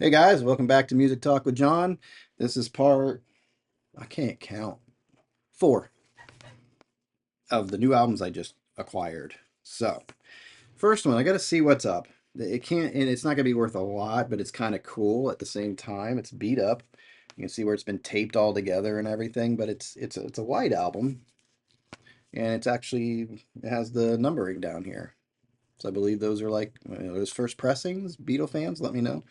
Hey guys, welcome back to Music Talk with John. This is part, I can't count, 4 of the new albums I just acquired. So, first one, I got to see what's up. It can't, and it's not going to be worth a lot, but it's kind of cool at the same time. It's beat up. You can see where it's been taped all together and everything, but it's a white album, and it has the numbering down here. So I believe those are like those first pressings. Beatle fans, let me know.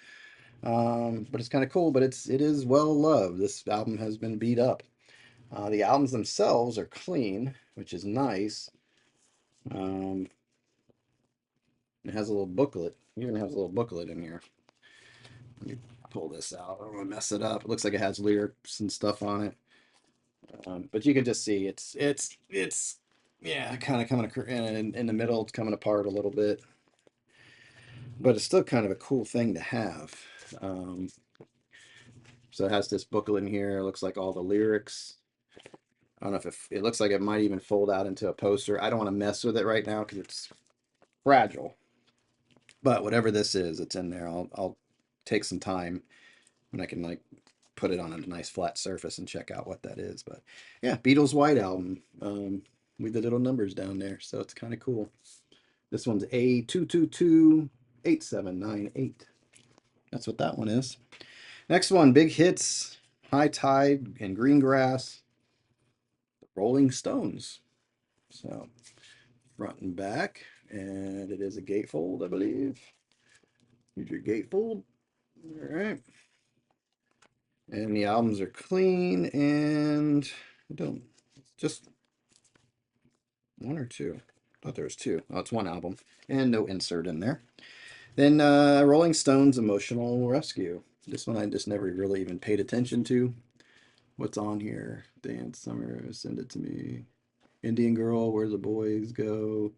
But it's kind of cool. But it is well loved. This album has been beat up. The albums themselves are clean, which is nice. Um, it has a little booklet. It even has a little booklet in here. Let me pull this out. I don't want to mess it up. It looks like it has lyrics and stuff on it. But you can just see it's yeah, kind of coming in the middle. It's coming apart a little bit, but it's still kind of a cool thing to have. Um, so it has this booklet in here. It looks like all the lyrics. I don't know if it looks like it might even fold out into a poster. I don't want to mess with it right now because it's fragile. But whatever this is, it's in there. I'll take some time when I can like put it on a nice flat surface and check out what that is. But yeah, Beatles White Album with the little numbers down there, so it's kind of cool. This one's A2228798. That's what that one is. Next one, Big Hits, High Tide, and Green Grass, Rolling Stones. So front and back, and it is a gatefold, I believe. Here's your gatefold. All right. And the albums are clean, and I don't, just one or two. I thought there was two. Oh, it's one album, and no insert in there. Then Rolling Stones Emotional Rescue. This one I just never really even paid attention to. What's on here? Dance Summer, Send It to Me. Indian Girl, Where the Boys Go.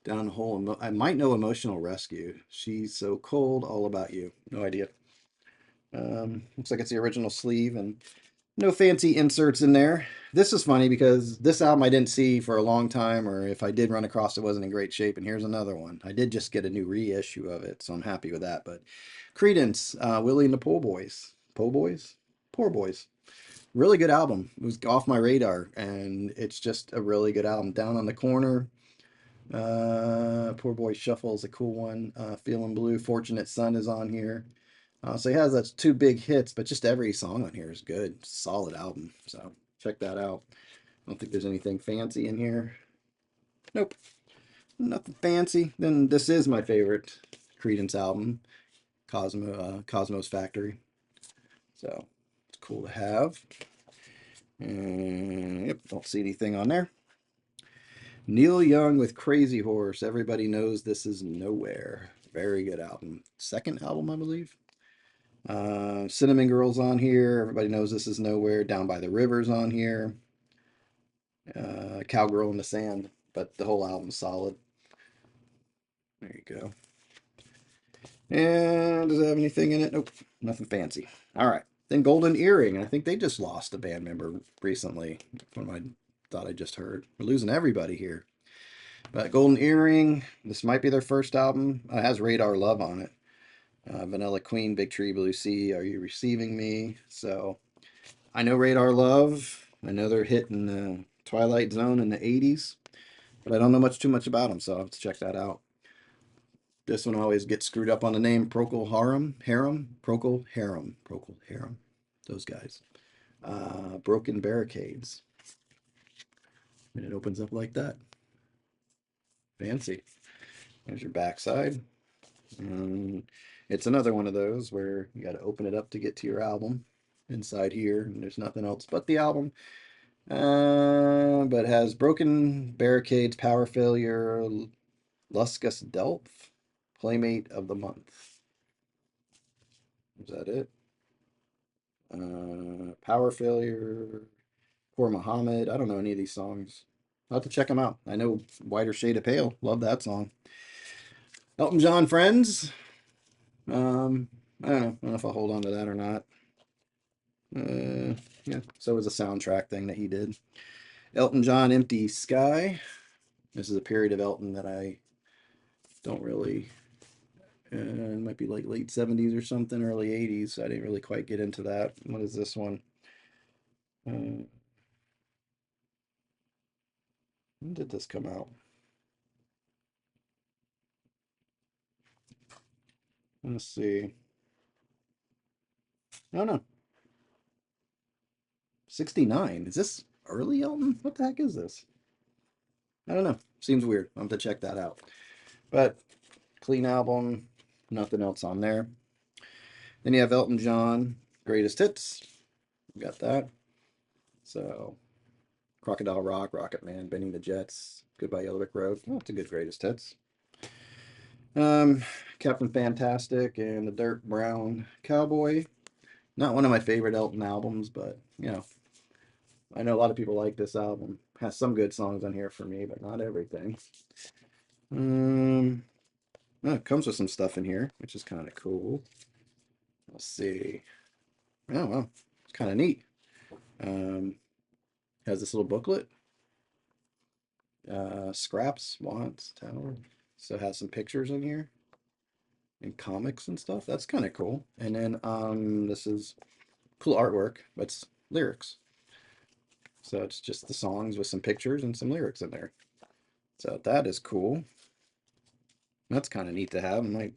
Down the Hole. I might know Emotional Rescue. She's So Cold, All About You. No idea. Looks like it's the original sleeve and no fancy inserts in there. This is funny because this album I didn't see for a long time, or if I did run across it, wasn't in great shape. And here's another one. I did just get a new reissue of it, so I'm happy with that. But Credence, Willie and the Po' Boys. Po' Boys? Poor Boys. Really good album. It was off my radar, and it's just a really good album. Down on the Corner, Poor Boy Shuffle is a cool one. Feeling Blue, Fortunate Son is on here. So he has those two big hits, but just every song on here is good. Solid album. So check that out. I don't think there's anything fancy in here. Nope, nothing fancy. Then this is my favorite Creedence album, Cosmos Factory. So it's cool to have. And yep, don't see anything on there. Neil Young with Crazy Horse. Everybody knows this is Nowhere. Very good album. Second album, I believe. Cinnamon Girls on here. Everybody knows this is Nowhere. Down by the Rivers on here. Cowgirl in the Sand. But the whole album's solid. There you go. And does it have anything in it? Nope. Nothing fancy. All right. Then Golden Earring. I think they just lost a band member recently. From I thought I just heard. We're losing everybody here. But Golden Earring. This might be their first album. It has Radar Love on it. Vanilla Queen, Big Tree, Blue Sea, Are You Receiving Me? So I know Radar Love. I know they're hitting the Twilight Zone in the 80s, but I don't know too much about them, so I'll have to check that out. This one always gets screwed up on the name Procol Harum. Those guys. Broken Barricades. And it opens up like that. Fancy. There's your backside. And it's another one of those where you got to open it up to get to your album inside here, and there's nothing else but the album. But has Broken Barricades, Power Failure, Luskus Delph, Playmate of the Month. Is that it? Power Failure, Poor Muhammad. I don't know any of these songs. I'll have to check them out. I know Whiter Shade of Pale. Love that song. Elton John Friends. I don't know if I'll hold on to that or not. Yeah, so it was a soundtrack thing that he did. Elton John Empty Sky. This is a period of Elton that I don't really It might be like late 70s or something, early 80s. I didn't really quite get into that. What is this one? When did this come out? Let's see. No, no. 69. Is this early Elton? What the heck is this? I don't know. Seems weird. I'll have to check that out. But clean album, nothing else on there. Then you have Elton John, Greatest Hits. Got that. So Crocodile Rock, Rocket Man, Benny the Jets, Goodbye Yellow Brick Road. Oh, it's a good Greatest Hits. Um, Captain Fantastic and the Dirt Brown Cowboy. Not one of my favorite Elton albums, but I know a lot of people like this album. Has some good songs on here for me, but not everything. Um, it comes with some stuff in here, which is kind of cool. Let's see. Oh well, it's kind of neat. Um, has this little booklet. Scraps, wants, tower. So it has some pictures in here and comics and stuff. That's kind of cool. And then this is cool artwork. It's lyrics. So it's just the songs with some pictures and some lyrics in there. So that is cool. That's kind of neat to have. I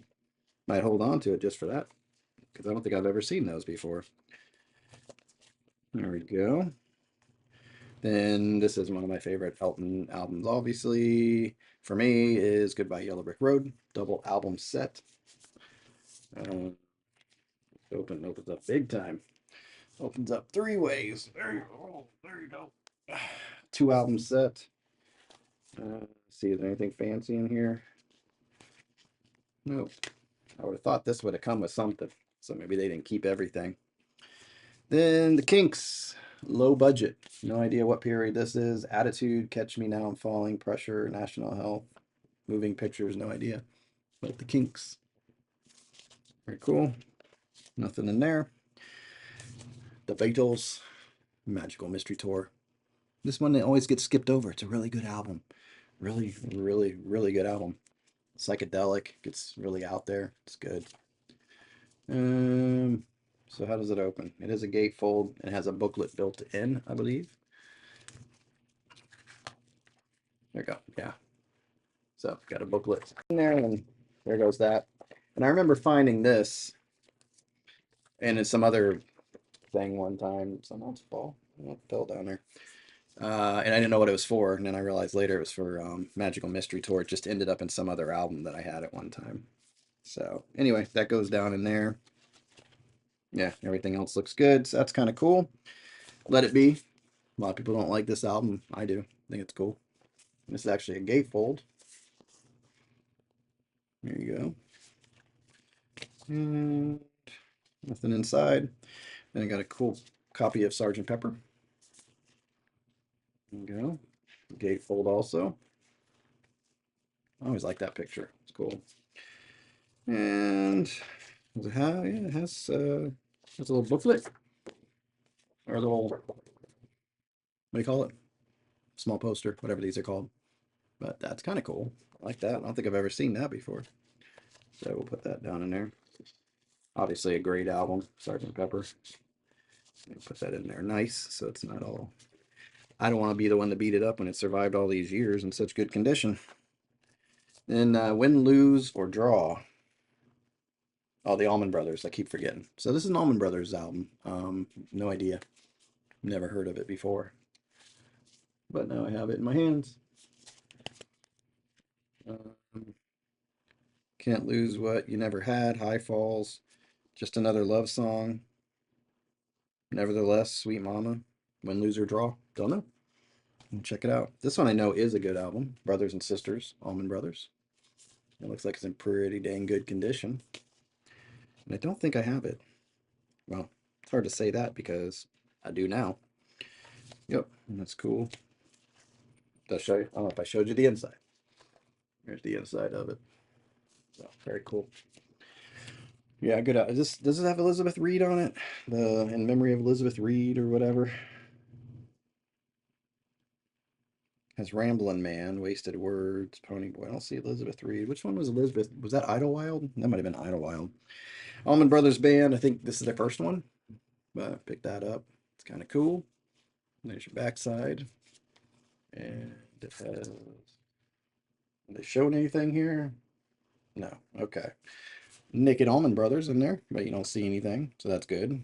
might hold on to it just for that because I don't think I've ever seen those before. There we go. Then this is one of my favorite Elton albums, obviously. For me, is Goodbye Yellow Brick Road, double album set. Opens up big time. Opens up three ways. There you go. There you go. Two album set. See, is there anything fancy in here? Nope. I would have thought this would have come with something. So maybe they didn't keep everything. Then the Kinks, low budget. No idea what period this is. Attitude, Catch Me Now I'm Falling, Pressure, National Health, Moving Pictures, no idea. But the Kinks. Very cool. Nothing in there. The Vandals, Magical Mystery Tour. This one always gets skipped over. It's a really good album. Really, really, really good album. Psychedelic, gets really out there. It's good. So how does it open? It is a gatefold and has a booklet built in, I believe. There you go. Yeah. So got a booklet in there, and there goes that. And I remember finding this and in some other thing one time. Something else fall. Oh, it fell down there. And I didn't know what it was for. And then I realized later it was for Magical Mystery Tour. It just ended up in some other album that I had at one time. So anyway, that goes down in there. Yeah, everything else looks good. So that's kind of cool. Let It Be. A lot of people don't like this album. I do. I think it's cool. This is actually a gatefold. There you go. And nothing inside. Then I got a cool copy of Sergeant Pepper. There you go. Gatefold also. I always like that picture. It's cool. And does it have? Yeah, it has a little booklet or a little, what do you call it? Small poster, whatever these are called. But that's kind of cool. I like that. I don't think I've ever seen that before. So we'll put that down in there. Obviously a great album, Sergeant Pepper. Put that in there nice so it's not all. I don't want to be the one to beat it up when it survived all these years in such good condition. Then Win, Lose, or Draw. Oh, the Allman Brothers. I keep forgetting. So this is an Allman Brothers album. No idea. Never heard of it before. But now I have it in my hands. Um, Can't Lose What You Never Had. High Falls. Just Another Love Song. Nevertheless, Sweet Mama. Win, Lose, or Draw. Don't know. Check it out. This one I know is a good album. Brothers and Sisters. Allman Brothers. It looks like it's in pretty dang good condition. And I don't think I have it. Well, it's hard to say that because I do now. Yep, and that's cool. I'll show you. I don't know if I showed you the inside. Here's the inside of it. So very cool. Yeah, good. Does it have Elizabeth Reed on it? The In Memory of Elizabeth Reed or whatever. has Ramblin' Man, Wasted Words, Pony Boy. I don't see Elizabeth Reed. Which one was Elizabeth? Was that Idlewild? That might have been Idlewild. Allman Brothers Band. I think this is their first one. But pick that up. It's kind of cool. There's your backside. And it has. Are they showing anything here? No. Okay. Naked Allman Brothers in there, but you don't see anything, so that's good.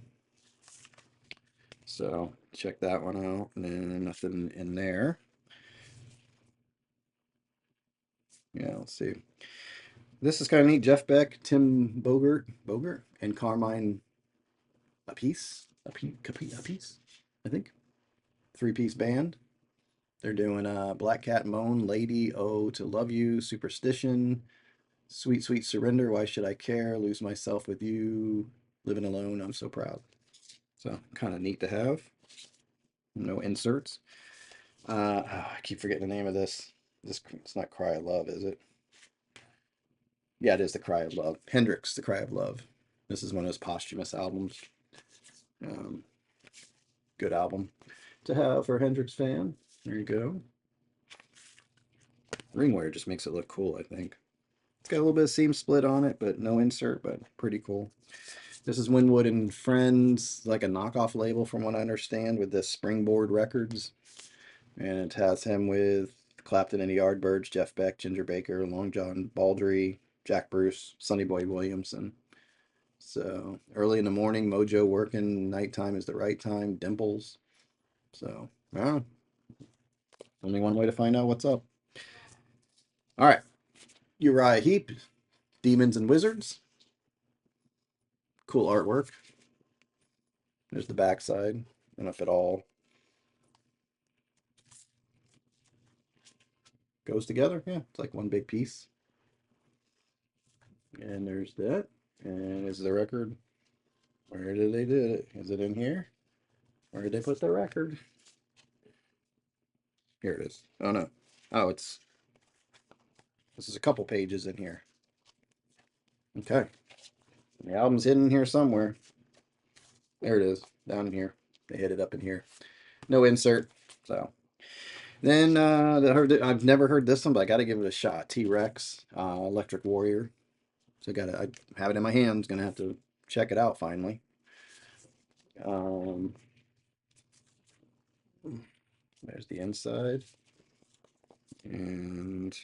So check that one out. And then nothing in there. Yeah, let's see. This is kind of neat. Jeff Beck, Tim Bogert, and Carmine Apiece, I think. Three-piece band. They're doing Black Cat Moan, Lady, Oh to Love You, Superstition, Sweet Sweet Surrender, Why Should I Care, Lose Myself with You, Living Alone, I'm So Proud. So kind of neat to have. No inserts. I keep forgetting the name of this. It's not Cry of Love, is it? Yeah, it is The Cry of Love. Hendrix, The Cry of Love. This is one of his posthumous albums. Um, Good album to have for a Hendrix fan. There you go. Ringwear just makes it look cool, I think. It's got a little bit of seam split on it, but no insert, but pretty cool. This is Winwood and Friends, like a knockoff label from what I understand, with this Springboard Records. And it has him with Clapton and the Yardbirds, Jeff Beck, Ginger Baker, Long John Baldry, Jack Bruce, Sonny Boy Williamson. So early in the morning, Mojo working, nighttime is the right time, Dimples. So, only one way to find out what's up. All right, Uriah Heep, Demons and Wizards. Cool artwork. There's the backside. I don't know if it all goes together. Yeah, it's like one big piece. And there's that. And is the record. Where did they do it? Is it in here? Where did they put the record? Here it is. Oh no. Oh, this is a couple pages in here. Okay. The album's hidden here somewhere. There it is, down in here. They hid it up in here. No insert. So then I've never heard this one, but I got to give it a shot. T-Rex, Electric Warrior. So I have it in my hands. Gonna have to check it out finally. There's the inside, and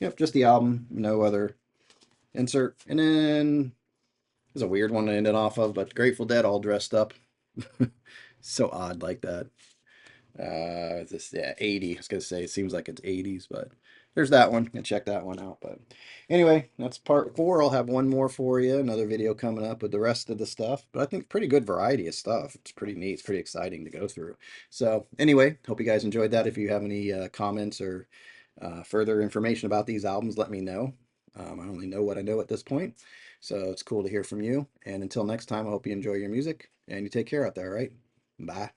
yep, just the album. No other insert. And then there's a weird one to end it off of, but Grateful Dead all dressed up. So odd like that. This, yeah, 80. I was gonna say it seems like it's 80s, but there's that one. And check that one out. But anyway, that's part 4. I'll have one more for you. Another video coming up with the rest of the stuff. But I think pretty good variety of stuff. It's pretty neat. It's pretty exciting to go through. So anyway, hope you guys enjoyed that. If you have any comments or further information about these albums, let me know. I only know what I know at this point. So it's cool to hear from you. And until next time, I hope you enjoy your music and you take care out there, all right? Bye.